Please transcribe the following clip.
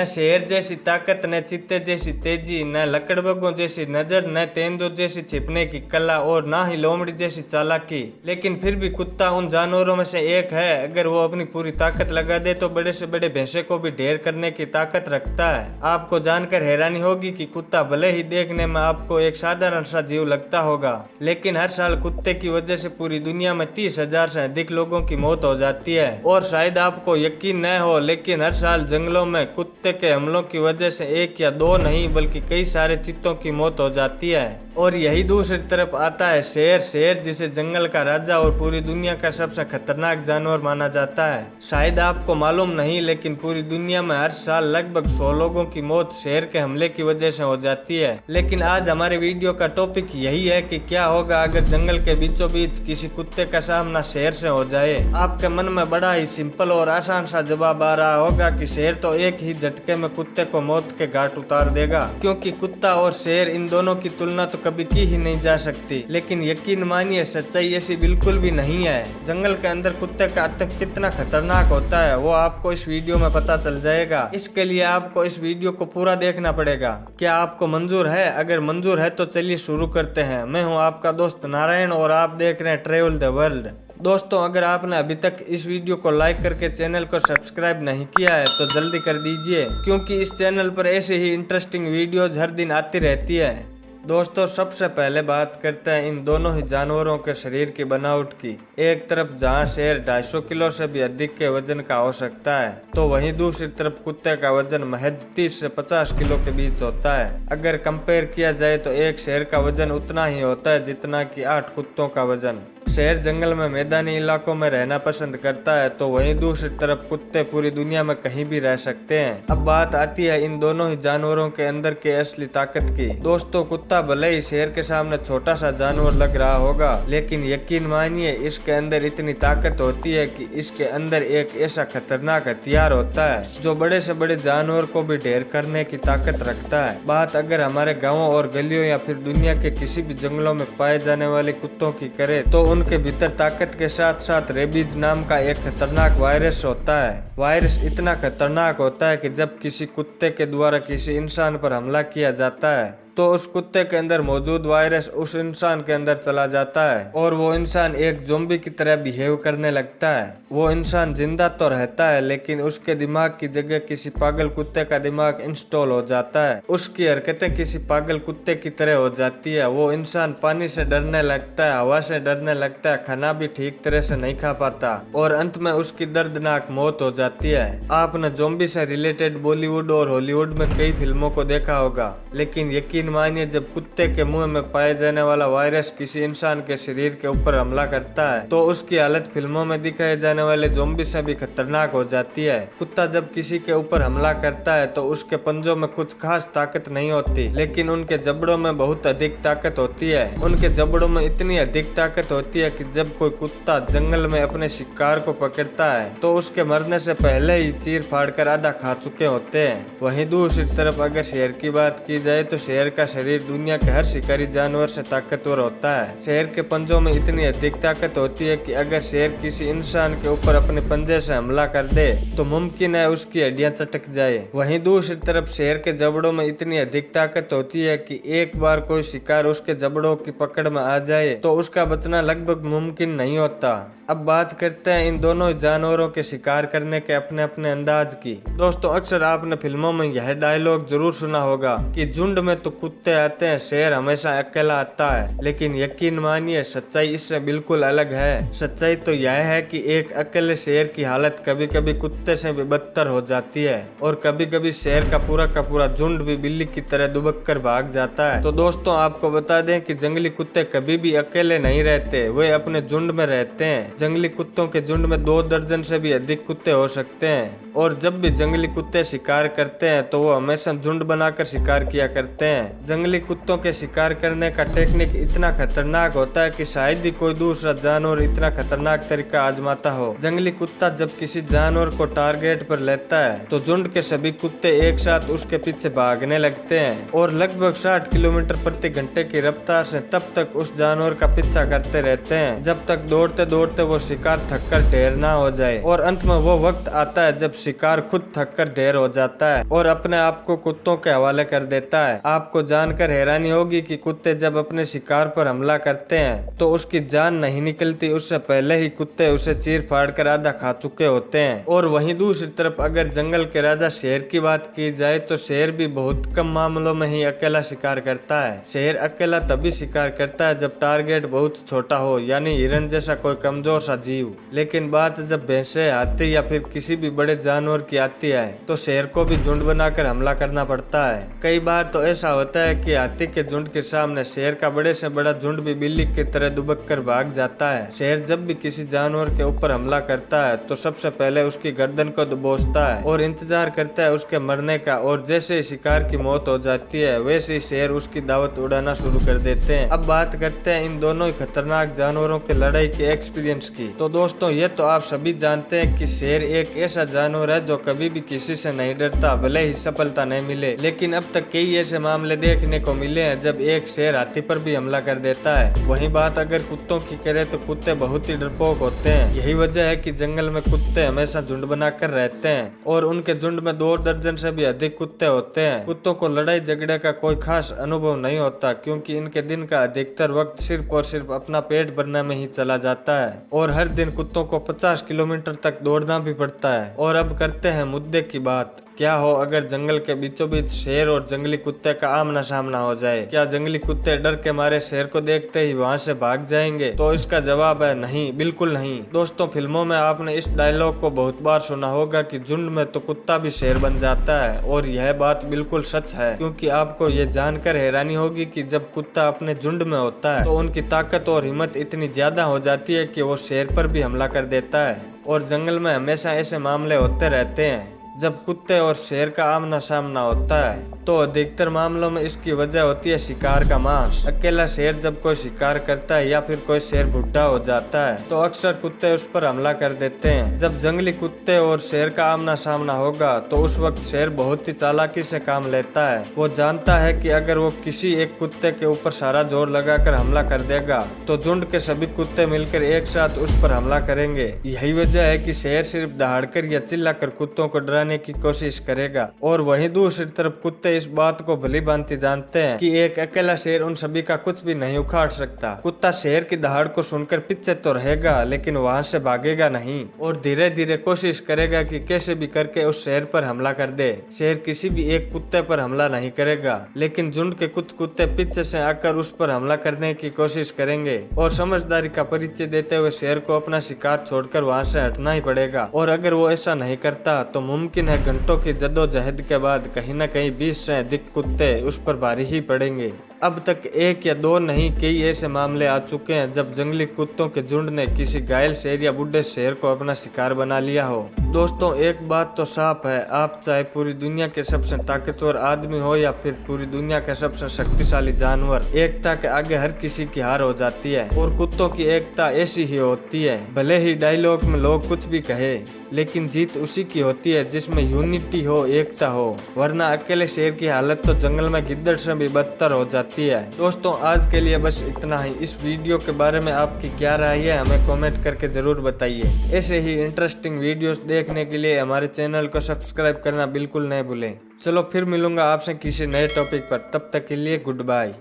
न शेर जैसी ताकत, न चीते जैसी तेजी, न लकड़बग्घों जैसी नजर, न तेंदुओं जैसी छिपने की कला और ना ही लोमड़ी जैसी चालाकी। लेकिन फिर भी कुत्ता उन जानवरों में से एक है। अगर वो अपनी पूरी ताकत लगा दे तो बड़े से बड़े भैंसे को भी ढेर करने की ताकत रखता है। आपको जानकर हैरानी होगी कि कुत्ता भले ही देखने में आपको एक साधारण सा जीव लगता होगा, लेकिन हर साल कुत्ते की वजह से पूरी दुनिया में 30,000 से अधिक लोगों की मौत हो जाती है। और शायद आपको यकीन न हो, लेकिन हर साल जंगलों में कुत्ते के हमलों की वजह से एक या दो नहीं बल्कि कई सारे चीतों की मौत हो जाती है। और यही दूसरी तरफ आता है शेर। शेर जिसे जंगल का राजा और पूरी दुनिया का सबसे खतरनाक जानवर माना जाता है। शायद आपको मालूम नहीं, लेकिन पूरी दुनिया में हर साल लगभग 100 लोगों की मौत शेर के हमले की वजह से हो जाती है। लेकिन आज हमारे वीडियो का टॉपिक यही है कि क्या होगा अगर जंगल के बीचों बीच किसी कुत्ते का सामना शेर से हो जाए। आपके मन में बड़ा ही सिंपल और आसान सा जवाब आ रहा होगा कि शेर तो एक ही झटके में कुत्ते को मौत के घाट उतार देगा, क्योंकि कुत्ता और शेर इन दोनों की तुलना तो कभी की ही नहीं जा सकती। लेकिन यकीन मानिए, सच्चाई ऐसी बिल्कुल भी नहीं है। जंगल के अंदर कुत्ते का आतंक कितना खतरनाक होता है वो आपको इस वीडियो में पता चल जाएगा। इसके लिए आपको इस वीडियो को पूरा देखना पड़ेगा। क्या आपको मंजूर है? अगर मंजूर है तो चलिए शुरू करते हैं। मैं हूं आपका दोस्त नारायण और आप देख रहे हैं ट्रेवल द वर्ल्ड। दोस्तों, अगर आपने अभी तक इस वीडियो को लाइक करके चैनल को सब्सक्राइब नहीं किया है तो जल्दी कर दीजिए, क्योंकि इस चैनल पर ऐसे ही इंटरेस्टिंग वीडियोज हर दिन आती रहती है। दोस्तों, सबसे पहले बात करते हैं इन दोनों ही जानवरों के शरीर की बनावट की। एक तरफ जहां शेर 250 किलो से भी अधिक के वजन का हो सकता है, तो वहीं दूसरी तरफ कुत्ते का वजन महज 30 से 50 किलो के बीच होता है। अगर कंपेयर किया जाए तो एक शेर का वजन उतना ही होता है जितना कि 8 कुत्तों का वजन। शेर जंगल में मैदानी इलाकों में रहना पसंद करता है, तो वहीं दूसरी तरफ कुत्ते पूरी दुनिया में कहीं भी रह सकते हैं। अब बात आती है इन दोनों ही जानवरों के अंदर के असली ताकत की। दोस्तों, कुत्ता भले ही शेर के सामने छोटा सा जानवर लग रहा होगा, लेकिन यकीन मानिए इसके अंदर इतनी ताकत होती है कि इसके अंदर एक ऐसा खतरनाक हथियार होता है जो बड़े से बड़े जानवर को भी ढेर करने की ताकत रखता है। बात अगर हमारे गाँवों और गलियों या फिर दुनिया के किसी भी जंगलों में पाए जाने वाले कुत्तों की करे तो उनके भीतर ताकत के साथ साथ रेबीज नाम का एक खतरनाक वायरस होता है। वायरस इतना खतरनाक होता है कि जब किसी कुत्ते के द्वारा किसी इंसान पर हमला किया जाता है तो उस कुत्ते के अंदर मौजूद वायरस उस इंसान के अंदर चला जाता है और वो इंसान एक ज़ॉम्बी की तरह बिहेव करने लगता है। वो इंसान जिंदा तो रहता है, लेकिन उसके दिमाग की जगह किसी पागल कुत्ते का दिमाग इंस्टॉल हो जाता है। उसकी हरकतें किसी पागल कुत्ते की तरह हो जाती है। वो इंसान पानी से डरने लगता है, हवा से डरने लगता है, खाना भी ठीक तरह से नहीं खा पाता और अंत में उसकी दर्दनाक मौत हो जाती है। आपने ज़ॉम्बी से रिलेटेड बॉलीवुड और हॉलीवुड में कई फिल्मों को देखा होगा, लेकिन यकीन मानिए जब कुत्ते के मुंह में पाए जाने वाला वायरस किसी इंसान के शरीर के ऊपर हमला करता है तो उसकी हालत फिल्मों में दिखाए जाने वाले ज़ॉम्बी से भी खतरनाक हो जाती है। कुत्ता जब किसी के ऊपर हमला करता है तो उसके पंजों में कुछ खास ताकत नहीं होती, लेकिन उनके जबड़ों में बहुत अधिक ताकत होती है। उनके जबड़ों में इतनी अधिक ताकत होती है कि जब कोई कुत्ता जंगल में अपने शिकार को पकड़ता है तो उसके मरने से पहले ही चीर फाड़ कर आधा खा चुके होते हैं। वहीं दूसरी तरफ अगर शेर की बात की जाए तो शेर का शरीर दुनिया के हर शिकारी जानवर से ताकतवर होता है। शेर के पंजों में इतनी अधिक ताकत होती है कि अगर शेर किसी इंसान के ऊपर अपने पंजे से हमला कर दे तो मुमकिन है उसकी हड्डियां चटक जाए। वहीं दूसरी तरफ शेर के जबड़ों में इतनी अधिक ताकत होती है कि एक बार कोई शिकार उसके जबड़ों की पकड़ में आ जाए तो उसका बचना लगभग मुमकिन नहीं होता। अब बात करते हैं इन दोनों जानवरों के शिकार करने के अपने अपने अंदाज की। दोस्तों, अक्सर आपने फिल्मों में यह डायलॉग जरूर सुना होगा कि झुंड में तो कुत्ते आते हैं, शेर हमेशा अकेला आता है। लेकिन यकीन मानिए सच्चाई इससे बिल्कुल अलग है। सच्चाई तो यह है कि एक अकेले शेर की हालत कभी कभी कुत्ते से भी बदतर हो जाती है और कभी कभी शेर का पूरा झुंड भी बिल्ली की तरह दुबक कर भाग जाता है। तो दोस्तों, आपको बता दें कि जंगली कुत्ते कभी भी अकेले नहीं रहते, वे अपने झुंड में रहते हैं। जंगली कुत्तों के झुंड में 2 दर्जन से भी अधिक कुत्ते हो सकते हैं और जब भी जंगली कुत्ते शिकार करते हैं तो वो हमेशा झुंड बनाकर शिकार किया करते हैं। जंगली कुत्तों के शिकार करने का टेक्निक इतना खतरनाक होता है कि शायद ही कोई दूसरा जानवर इतना खतरनाक तरीका आजमाता हो। जंगली कुत्ता जब किसी जानवर को टारगेट पर लेता है तो झुंड के सभी कुत्ते एक साथ उसके पीछे भागने लगते हैं और लगभग 60 किलोमीटर प्रति घंटे की रफ्तार से तब तक उस जानवर का पीछा करते रहते रहते हैं जब तक दौड़ते दौड़ते वो शिकार थककर ढेर ना हो जाए। और अंत में वो वक्त आता है जब शिकार खुद थककर ढेर हो जाता है और अपने आप को कुत्तों के हवाले कर देता है। आपको जानकर हैरानी होगी कि कुत्ते जब अपने शिकार पर हमला करते हैं तो उसकी जान नहीं निकलती, उससे पहले ही कुत्ते उसे चीर फाड़ कर आधा खा चुके होते हैं। और वहीं दूसरी तरफ अगर जंगल के राजा शेर की बात की जाए तो शेर भी बहुत कम मामलों में ही अकेला शिकार करता है। शेर अकेला तभी शिकार करता है जब टारगेट बहुत छोटा हो, यानी हिरन जैसा कोई कमजोर सा जीव। लेकिन बात जब भैंसे, हाथी या फिर किसी भी बड़े जानवर की आती है तो शेर को भी झुंड बनाकर हमला करना पड़ता है। कई बार तो ऐसा होता है कि हाथी के झुंड के सामने शेर का बड़े से बड़ा झुंड भी बिल्ली की तरह दुबक कर भाग जाता है। शेर जब भी किसी जानवर के ऊपर हमला करता है तो सबसे पहले उसकी गर्दन को दबोचता है और इंतजार करता है उसके मरने का, और जैसे ही शिकार की मौत हो जाती है वैसे ही शेर उसकी दावत उड़ाना शुरू कर देते हैं। अब बात करते हैं इन दोनों ही खतरनाक जानवरों के लड़ाई के एक्सपीरियंस की। तो दोस्तों ये तो आप सभी जानते हैं कि शेर एक ऐसा जानवर है जो कभी भी किसी से नहीं डरता, भले ही सफलता नहीं मिले। लेकिन अब तक कई ऐसे मामले देखने को मिले हैं जब एक शेर हाथी पर भी हमला कर देता है। वहीं बात अगर कुत्तों की करें तो कुत्ते बहुत ही डरपोक होते हैं। यही वजह है कि जंगल में कुत्ते हमेशा झुंड बनाकर रहते हैं और उनके झुंड में 2 दर्जन से भी अधिक कुत्ते होते हैं। कुत्तों को लड़ाई झगड़े का कोई खास अनुभव नहीं होता क्योंकि इनके दिन का अधिकतर वक्त सिर्फ और सिर्फ अपना पेट भरने में ही चला जाता है और हर दिन कुत्तों को 50 किलोमीटर तक दौड़ना भी पड़ता है। और अब करते हैं मुद्दे की बात। क्या हो अगर जंगल के बीचों बीच शेर और जंगली कुत्ते का आमना सामना हो जाए? क्या जंगली कुत्ते डर के मारे शेर को देखते ही वहां से भाग जाएंगे? तो इसका जवाब है नहीं, बिल्कुल नहीं। दोस्तों फिल्मों में आपने इस डायलॉग को बहुत बार सुना होगा कि झुंड में तो कुत्ता भी शेर बन जाता है, और यह बात बिल्कुल सच है क्योंकि आपको ये जानकर हैरानी होगी कि जब कुत्ता अपने झुंड में होता है तो उनकी ताकत और हिम्मत इतनी ज्यादा हो जाती है कि वो शेर पर भी हमला कर देता है। और जंगल में हमेशा ऐसे मामले होते रहते हैं जब कुत्ते और शेर का आमना सामना होता है तो अधिकतर मामलों में इसकी वजह होती है शिकार का मांस। अकेला शेर जब कोई शिकार करता है या फिर कोई शेर बुढ़ा हो जाता है तो अक्सर कुत्ते उस पर हमला कर देते हैं। जब जंगली कुत्ते और शेर का आमना सामना होगा तो उस वक्त शेर बहुत ही चालाकी से काम लेता है। वो जानता है कि अगर वो किसी एक कुत्ते के ऊपर सारा जोर लगाकर हमला कर देगा तो झुंड के सभी कुत्ते मिलकर एक साथ उस पर हमला करेंगे। यही वजह है कि शेर सिर्फ दहाड़कर या चिल्लाकर कुत्तों को डराने की कोशिश करेगा। और वहीं दूसरी तरफ कुत्ते इस बात को भली भांति जानते हैं कि एक अकेला शेर उन सभी का कुछ भी नहीं उखाड़ सकता। कुत्ता शेर की दहाड़ को सुनकर पीछे तो रहेगा लेकिन वहां से भागेगा नहीं और धीरे धीरे कोशिश करेगा कि कैसे भी करके उस शेर पर हमला कर दे। शेर किसी भी एक कुत्ते पर हमला नहीं करेगा लेकिन झुंड के कुछ कुत्ते पीछे से आकर उस पर हमला करने की कोशिश करेंगे और समझदारी का परिचय देते हुए शेर को अपना शिकार छोड़कर वहां से हटना ही पड़ेगा। और अगर वो ऐसा नहीं करता तो मुमकिन है घंटों की जद्दोजहद के बाद कहीं न कहीं 20 से अधिक कुत्ते उस पर भारी ही पड़ेंगे। अब तक 1 या 2 नहीं कई ऐसे मामले आ चुके हैं जब जंगली कुत्तों के झुंड ने किसी घायल शेर या बुढ़े शेर को अपना शिकार बना लिया हो। दोस्तों एक बात तो साफ है, आप चाहे पूरी दुनिया के सबसे ताकतवर आदमी हो या फिर पूरी दुनिया के सबसे शक्तिशाली जानवर, एकता के आगे हर किसी की हार हो जाती है। और कुत्तों की एकता ऐसी ही होती है, भले ही डायलॉग में लोग कुछ भी कहे लेकिन जीत उसी की होती है जिसमें यूनिटी हो, एकता हो, वरना अकेले शेर की हालत तो जंगल में गिद्दड़ से भी बदतर हो जाती है। दोस्तों आज के लिए बस इतना ही। इस वीडियो के बारे में आपकी क्या राय है हमें कमेंट करके जरूर बताइए। ऐसे ही इंटरेस्टिंग वीडियोस देखने के लिए हमारे चैनल को सब्सक्राइब करना बिल्कुल नहीं भूलें। चलो फिर मिलूंगा आपसे किसी नए टॉपिक पर, तब तक के लिए गुड बाय।